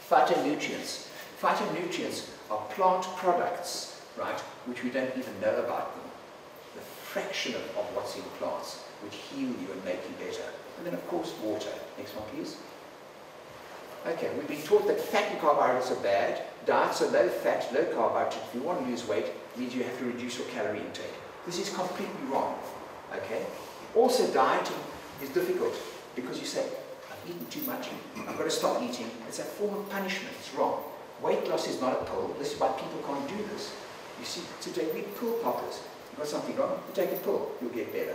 Phytonutrients. Phytonutrients are plant products, right, which we don't even know about them. The fraction of what's in plants which heal you and make you better. And then, of course, water. Next one, please. Okay, we've been taught that fat and carbohydrates are bad. Diets are low fat, low carbohydrates. If you want to lose weight, it means you have to reduce your calorie intake. This is completely wrong. Okay? Also, dieting is difficult because you say, I've eaten too much, I've got to stop eating. It's a form of punishment. It's wrong. Weight loss is not a pill. This is why people can't do this. You see, today we pill poppers. You've got something wrong, you take a pill, you'll get better.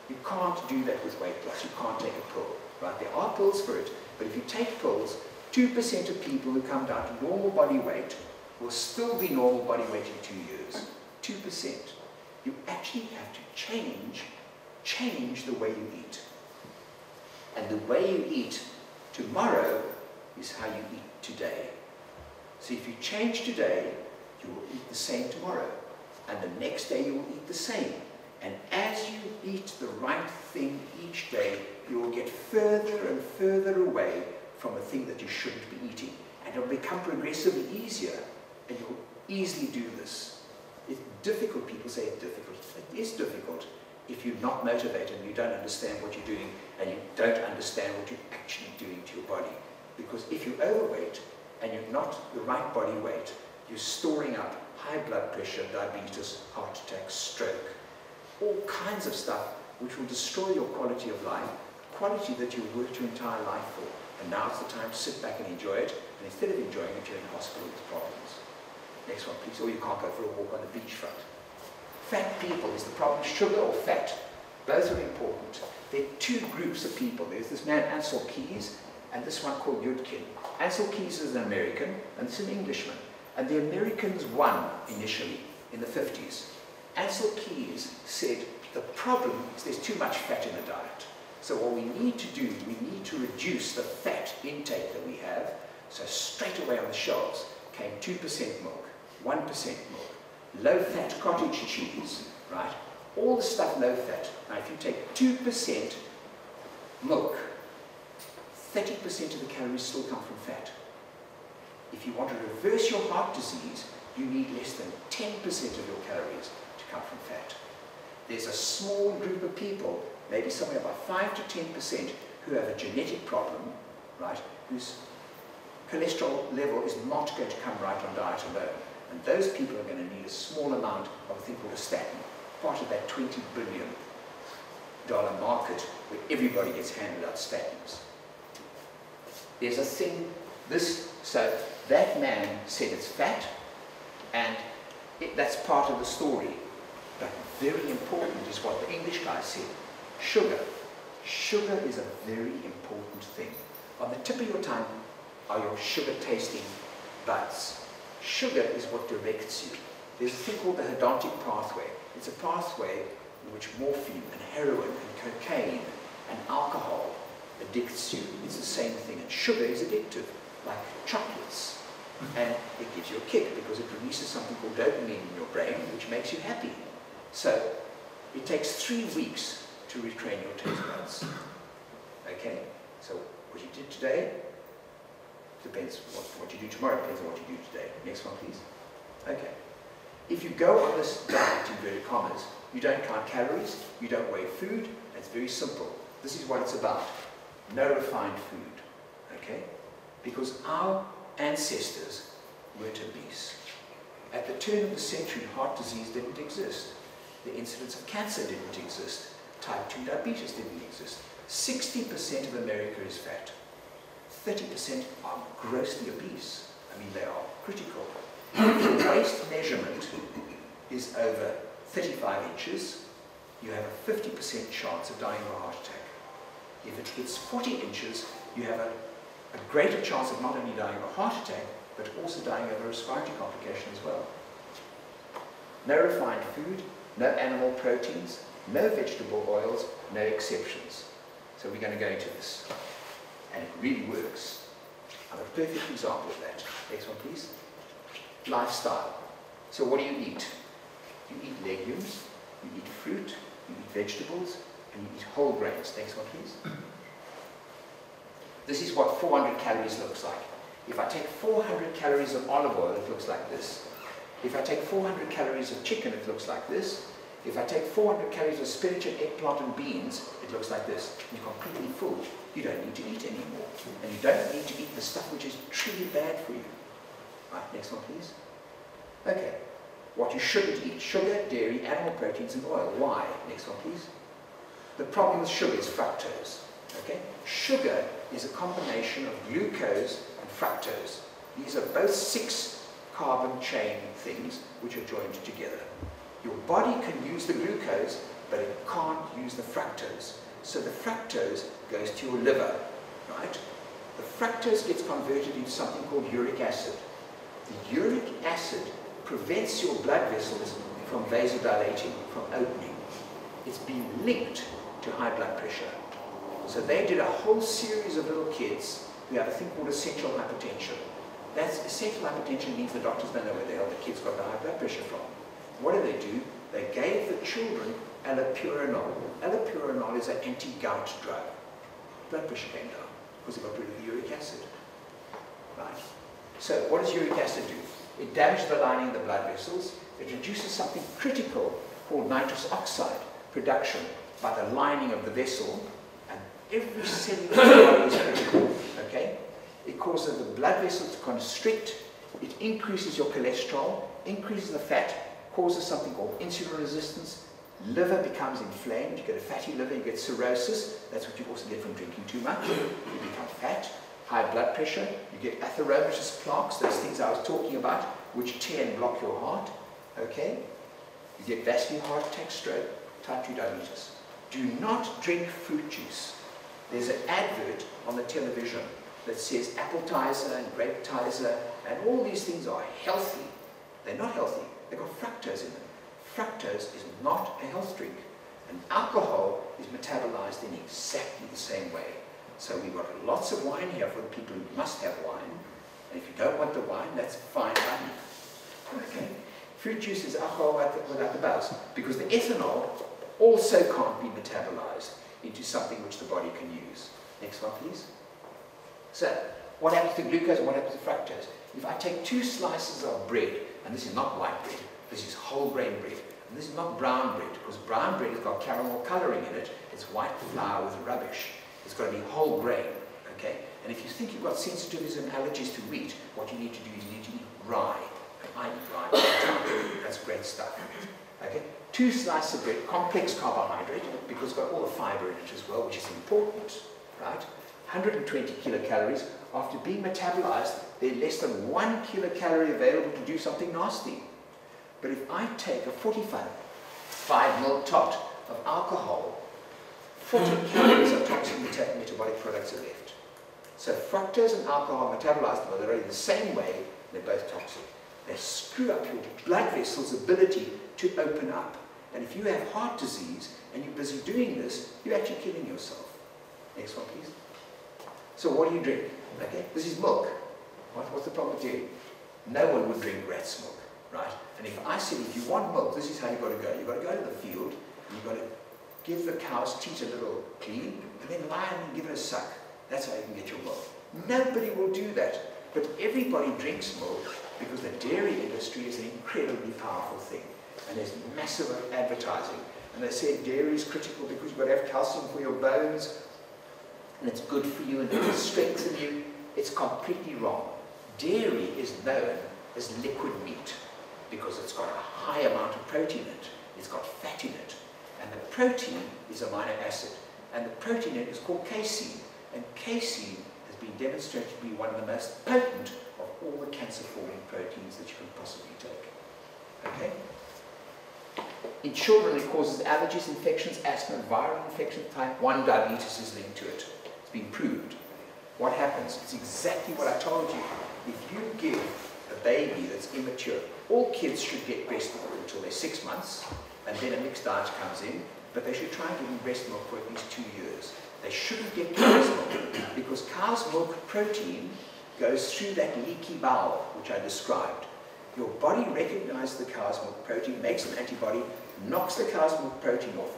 You can't do that with weight loss. You can't take a pill. Right? There are pills for it, but if you take pills, 2% of people who come down to normal body weight will still be normal body weight in 2 years. 2%. You actually have to change the way you eat. And the way you eat tomorrow is how you eat today. So if you change today, you will eat the same tomorrow. And the next day you will eat the same. And as you eat the right thing each day, you will get further and further away from a thing that you shouldn't be eating. And it will become progressively easier, and you'll easily do this. It's difficult. People say it's difficult. It is difficult if you're not motivated and you don't understand what you're doing and you don't understand what you're actually doing to your body. Because if you're overweight and you're not the right body weight, you're storing up high blood pressure, diabetes, heart attack, stroke, all kinds of stuff which will destroy your quality of life, quality that you've worked your entire life for. And now it's the time to sit back and enjoy it, and instead of enjoying it, you're in hospital with problems. Next one, please. Or you can't go for a walk on the beachfront. Fat people, is the problem sugar or fat? Both are important. There are two groups of people. There's this man, Ansel Keys, and this one called Yudkin. Ansel Keys is an American, and it's an Englishman. And the Americans won initially in the 50s. Ansel Keys said, the problem is there's too much fat in the diet. So what we need to do, we need to reduce the fat intake that we have. So straight away on the shelves came 2% milk, 1% milk, low-fat cottage cheese, right? All the stuff low-fat. Now if you take 2% milk, 30% of the calories still come from fat. If you want to reverse your heart disease, you need less than 10% of your calories to come from fat. There's a small group of people, maybe somewhere about 5 to 10%, who have a genetic problem, right, whose cholesterol level is not going to come right on diet alone. And those people are going to need a small amount of a thing called a statin, part of that $20 billion market where everybody gets handed out statins. There's a thing, so that man said it's fat, and that's part of the story. But very important is what the English guy said. Sugar. Sugar is a very important thing. On the tip of your tongue are your sugar tasting buds. Sugar is what directs you. There's a thing called the hedonic pathway. It's a pathway in which morphine and heroin and cocaine and alcohol addicts you. It's the same thing. And sugar is addictive, like chocolates. And it gives you a kick because it releases something called dopamine in your brain, which makes you happy. So it takes 3 weeks to retrain your taste buds. Okay? So what you did today depends what you do tomorrow, depends on what you do today. Next one, please. Okay. If you go on this diet, inverted commas, you don't count calories, you don't weigh food, it's very simple. This is what it's about. No refined food. Okay? Because our ancestors weren't obese. At the turn of the century, heart disease didn't exist. The incidence of cancer didn't exist. Type 2 diabetes didn't exist. 60% of America is fat. 30% are grossly obese. I mean, they are critical. If your waist measurement is over 35 inches, you have a 50% chance of dying of a heart attack. If it hits 40 inches, you have a greater chance of not only dying of a heart attack, but also dying of a respiratory complication as well. No refined food, no animal proteins, no vegetable oils, no exceptions. So we're going to go into this. And it really works. I have a perfect example of that. Next one, please. Lifestyle. So what do you eat? You eat legumes, you eat fruit, you eat vegetables, and you eat whole grains. Next one, please. This is what 400 calories looks like. If I take 400 calories of olive oil, it looks like this. If I take 400 calories of chicken, it looks like this. If I take 400 calories of spinach and eggplant and beans, it looks like this. You're completely full. You don't need to eat anymore. And you don't need to eat the stuff which is truly bad for you. Right, next one please. Okay, what you shouldn't eat: sugar, dairy, animal proteins and oil. Why? Next one please. The problem with sugar is fructose. Okay, sugar is a combination of glucose and fructose. These are both 6 carbon chain things which are joined together. Your body can use the glucose, but it can't use the fructose. So the fructose goes to your liver, right? The fructose gets converted into something called uric acid. The uric acid prevents your blood vessels from vasodilating, from opening. It's been linked to high blood pressure. So they did a whole series of little kids who have a thing called essential hypertension. That's essential hypertension means the doctors don't know where the hell the kids got the high blood pressure from. What do? They gave the children allopurinol. Allopurinol is an anti-gout drug. Blood pressure came down because they got rid of the uric acid. Right? So what does uric acid do? It damages the lining of the blood vessels. It reduces something critical called nitrous oxide production by the lining of the vessel, and every cell in the body is critical. Okay? It causes the blood vessels to constrict. It increases your cholesterol, increases the fat, causes something called insulin resistance. Liver becomes inflamed. You get a fatty liver, you get cirrhosis. That's what you also get from drinking too much. You become fat. High blood pressure. You get atherosclerosis plaques, those things I was talking about, which tear and block your heart. Okay? You get vascular heart attack, stroke, type 2 diabetes. Do not drink fruit juice. There's an advert on the television that says appetizer and grapetizer and all these things are healthy. They're not healthy. They've got fructose in them. Fructose is not a health drink. And alcohol is metabolized in exactly the same way. So we've got lots of wine here for the people who must have wine. And if you don't want the wine, that's fine by me. Okay. Fruit juice is alcohol without the buzz, because the ethanol also can't be metabolized into something which the body can use. Next one, please. So, what happens to glucose and what happens to fructose? If I take 2 slices of bread, and this is not white bread, this is whole grain bread, and this is not brown bread, because brown bread has got caramel coloring in it, it's white flour with rubbish. It's got to be whole grain, okay? And if you think you've got sensitivities and allergies to wheat, what you need to do is you need to eat rye. I eat rye all the time. That's great stuff. Okay? 2 slices of bread, complex carbohydrate, because it's got all the fiber in it as well, which is important, right? 120 kilocalories. After being metabolized, they're less than 1 kilocalorie available to do something nasty. But if I take a 45 ml tot of alcohol, 40 calories of toxic metabolic products are left. So fructose and alcohol are metabolized, but they're the same way, they're both toxic. They screw up your blood vessels' ability to open up. And if you have heart disease and you're busy doing this, you're actually killing yourself. Next one, please. So what do you drink? Okay, this is milk. What's the problem with you? No one would drink rat's milk, right? And if I said, if you want milk, this is how you've got to go. You've got to go to the field, you've got to give the cow's teat a little clean, and then lie and give it a suck. That's how you can get your milk. Nobody will do that. But everybody drinks milk because the dairy industry is an incredibly powerful thing. And there's massive advertising. And they say dairy is critical because you've got to have calcium for your bones, and it's good for you and it will strengthen you. It's completely wrong. Dairy is known as liquid meat because it's got a high amount of protein in it. It's got fat in it. And the protein is amino acid. And the protein in it is called casein. And casein has been demonstrated to be one of the most potent of all the cancer-forming proteins that you can possibly take. Okay? In children, it causes allergies, infections, asthma, viral infection, type 1 diabetes is linked to it. It's been proved. What happens? It's exactly what I told you. If you give a baby that's immature, all kids should get breast milk until they're 6 months, and then a mixed diet comes in, but they should try and give them breast milk for at least 2 years. They shouldn't get cow's milk, because cow's milk protein goes through that leaky bowel, which I described. Your body recognizes the cow's milk protein, makes an antibody, knocks the cow's milk protein off.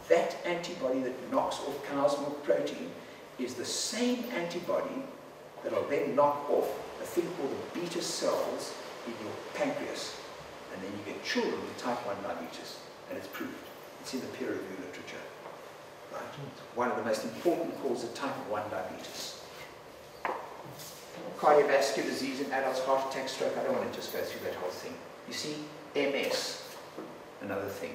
That antibody that knocks off cow's milk protein is the same antibody that will then knock off the thing called the beta cells in your pancreas. And then you get children with type 1 diabetes, and it's proved. It's in the peer-reviewed literature. Right? It's one of the most important causes of type 1 diabetes. Cardiovascular disease in adults, heart attack, stroke. I don't want to just go through that whole thing. You see, MS, another thing.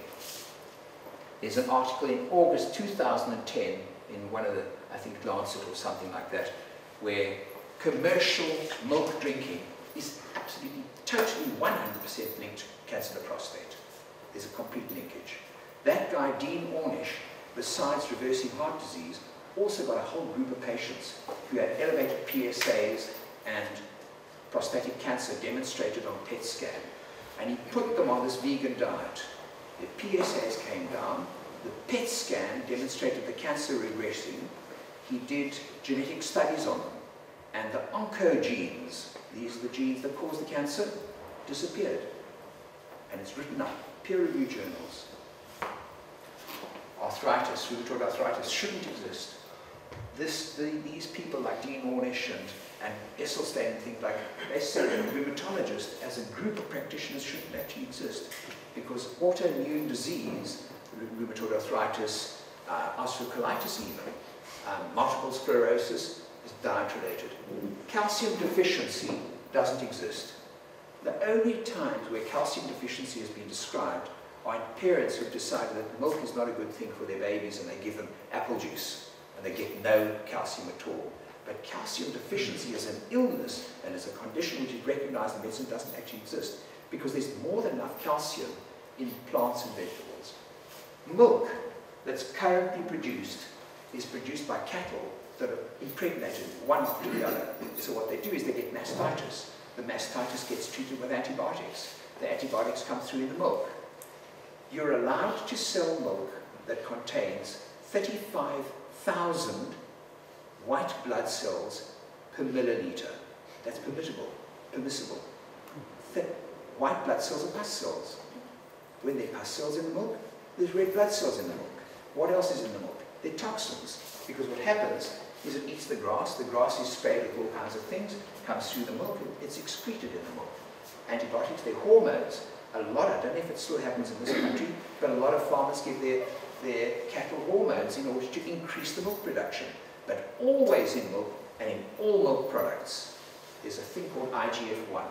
There's an article in August 2010 in one of the, I think, Lancet or something like that, where commercial milk drinking is absolutely, totally 100% linked to cancer of the prostate. There's a complete linkage. That guy, Dean Ornish, besides reversing heart disease, also got a whole group of patients who had elevated PSAs and prostatic cancer demonstrated on PET scan. And he put them on this vegan diet. The PSAs came down, the PET scan demonstrated the cancer regressing. He did genetic studies on them, and the oncogenes, these are the genes that cause the cancer, disappeared. And it's written up, peer-reviewed journals. Arthritis, rheumatoid arthritis, shouldn't exist. These people like Dean Ornish and Esselstyn and things like, they say that rheumatologists as a group of practitioners shouldn't actually exist, because autoimmune disease, rheumatoid arthritis, osteocolitis even, multiple sclerosis is diet-related. Calcium deficiency doesn't exist. The only times where calcium deficiency has been described are in parents who have decided that milk is not a good thing for their babies and they give them apple juice and they get no calcium at all. But calcium deficiency as an illness and as a condition which is recognized in medicine doesn't actually exist, because there's more than enough calcium in plants and vegetables. Milk that's currently produced is produced by cattle that are impregnated one after the other. So what they do is they get mastitis. The mastitis gets treated with antibiotics. The antibiotics come through in the milk. You're allowed to sell milk that contains 35,000 white blood cells per milliliter. That's permissible. White blood cells are pus cells. When there are pus cells in the milk, there's red blood cells in the milk. What else is in the milk? They're toxins. Because what happens is it eats the grass is sprayed with all kinds of things, comes through the milk, and it's excreted in the milk. Antibiotics, they're hormones. A lot, I don't know if it still happens in this country, but a lot of farmers give their cattle hormones in order to increase the milk production. But always in milk, and in all milk products, there's a thing called IGF-1.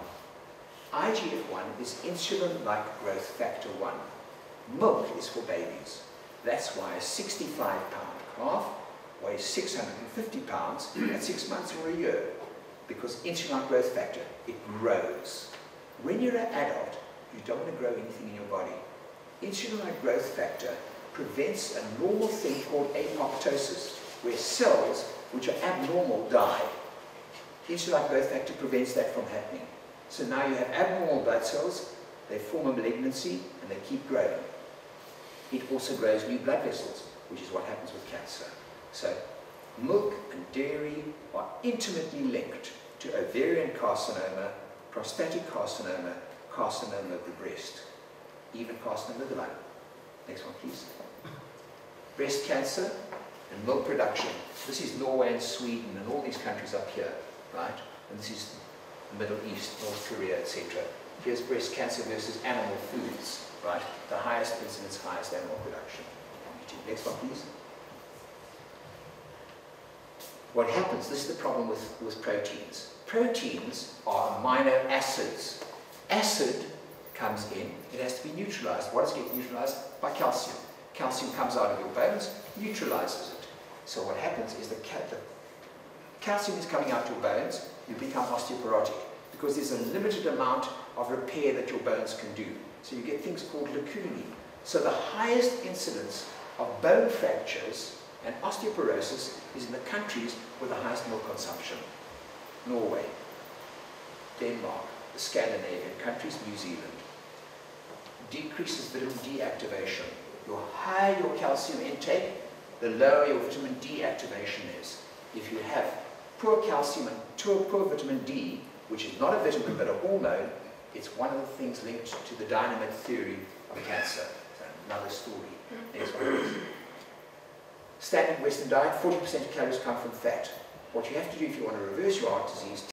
IGF-1 is insulin-like growth factor 1. Milk is for babies. That's why a 65-pound calf weighs 650 pounds at 6 months or a year, because insulin-like growth factor, it grows. When you're an adult, you don't want to grow anything in your body. Insulin-like growth factor prevents a normal thing called apoptosis, where cells which are abnormal die. Insulin-like growth factor prevents that from happening. So now you have abnormal blood cells, they form a malignancy, and they keep growing. It also grows new blood vessels, which is what happens with cancer. So milk and dairy are intimately linked to ovarian carcinoma, prostatic carcinoma, carcinoma of the breast, even carcinoma of the lung. Next one, please. Breast cancer and milk production. This is Norway and Sweden and all these countries up here, right? And this is the Middle East, North Korea, etc. Here's breast cancer versus animal foods, right? The highest incidence, highest animal production. Next one, please. What happens, this is the problem with proteins. Proteins are amino acids. Acid comes in, it has to be neutralized. What does it get neutralized? By calcium. Calcium comes out of your bones, neutralizes it. So what happens is the calcium is coming out your bones, you become osteoporotic, because there's a limited amount of repair that your bones can do. So you get things called lacunae. So the highest incidence of bone fractures and osteoporosis is in the countries with the highest milk consumption. Norway, Denmark, the Scandinavian countries, New Zealand. Decreases vitamin D activation. The higher your calcium intake, the lower your vitamin D activation is. If you have poor calcium and poor vitamin D, which is not a vitamin but a hormone, it's one of the things linked to the dynamite theory of cancer. So another story. Next one. Standard Western diet, 40% of calories come from fat. What you have to do if you want to reverse your heart disease,